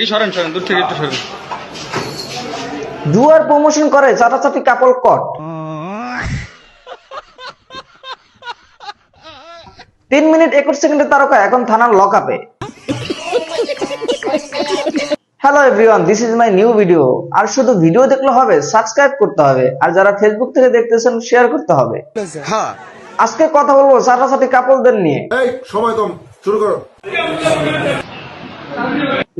দেখি সরেন সরেন দূর থেকে একটু সরেন। জুয়ার প্রমোশন করে চাটাচাটি কাপল কট। 3 মিনিট 21 সেকেন্ডের তারকা এখন থানার লকআপে। Hello everyone, this is my new video. আর শুধু ভিডিও দেখলে হবে, সাবস্ক্রাইব করতে হবে, আর যারা ফেসবুক থেকে দেখতেছেন শেয়ার করতে হবে। আজকে কথা বলবো চাটাচাটি কাপলদের নিয়ে। সময় কম, শুরু করো।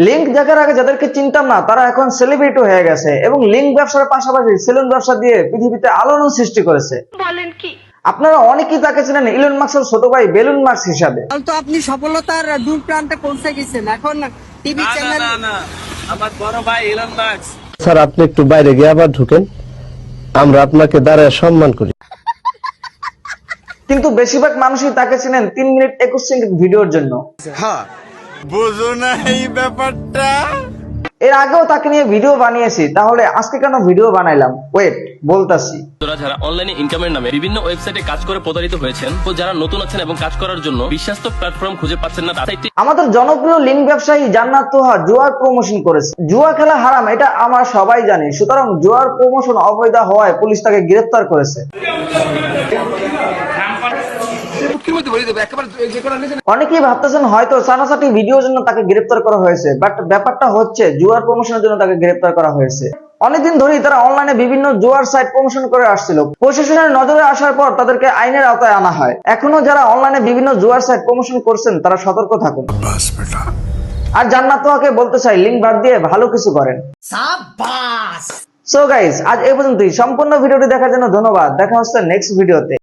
লিঙ্ক দেখার আগে যাদেরকে চিনতাম না তারা এখন সেলিব্রিটি হয়ে গেছে এবং লিঙ্ক ব্যবসার পাশাপাশি সেলুন ব্যবসা দিয়ে পৃথিবীতে আলোড়ন সৃষ্টি করেছে। বলেন কি? আপনারা অনেকেই তাকে চেনেন ইলন মাস্কের ছোট ভাই বেলুন মাস্ক হিসাবে। তো আপনি সফলতার দূর প্রান্তে পৌঁছে গেছেন, এখন টিভি চ্যানেল। আমার বড় ভাই ইলন মাস্ক। স্যার আপনি একটু বাইরে গিয়ে আবার ঢুকেন, আমরা আপনাকে দাঁড়ায় সম্মান করি। কিন্তু বেশিরভাগ মানুষই তাকে চিনেন 3 মিনিট 21 সেকেন্ড ভিডিওর জন্য। বুঝো না এই ব্যাপারটা। এর আগেও তাকে নিয়ে ভিডিও বানিয়েছি, তাহলে আজকে কেন ভিডিও বানাইলাম ওয়েট বলতাছি। যারা অনলাইনে ইনকামের নামে বিভিন্ন ওয়েবসাইটে কাজ করে প্রতারিত হয়েছেন ও যারা নতুন আছেন এবং কাজ করার জন্য বিশ্বস্ত প্ল্যাটফর্ম খুঁজে পাচ্ছেন না, তাই আমাদের জনপ্রিয় লিঙ্ক ব্যবসায়ী জান্নাত তোহা জুয়ার প্রমোশন করেছে। জুয়া খেলা হারাম, এটা আমরা সবাই জানি। সুতরাং জুয়ার প্রমোশন অবৈধ হওয়ায় পুলিশ তাকে গ্রেফতার করেছে। অনেকেই ভাবতেছেন হয়তো চানাচাটি ভিডিওর জন্য তাকে গ্রেফতার করা হয়েছে, বাট ব্যাপারটা হচ্ছে জুয়ার প্রমোশনের জন্য তাকে গ্রেফতার করা হয়েছে। অনেকদিন ধরেই তারা অনলাইনে বিভিন্ন জুয়ার সাইট প্রমোশন করে আসছিল। প্রশাসনের নজরে আসার পর তাদেরকে আইনের আওতায় আনা হয়। এখনো যারা অনলাইনে বিভিন্ন জুয়ার সাইট প্রমোশন করছেন তারা সতর্ক থাকুন। আর জান্নাত তোহাকে বলতে চাই, লিঙ্ক বাদ দিয়ে ভালো কিছু করেন। সো গাইস, আজ এই পর্যন্তই। সম্পূর্ণ ভিডিওটি দেখার জন্য ধন্যবাদ। দেখা হচ্ছে নেক্সট ভিডিওতে।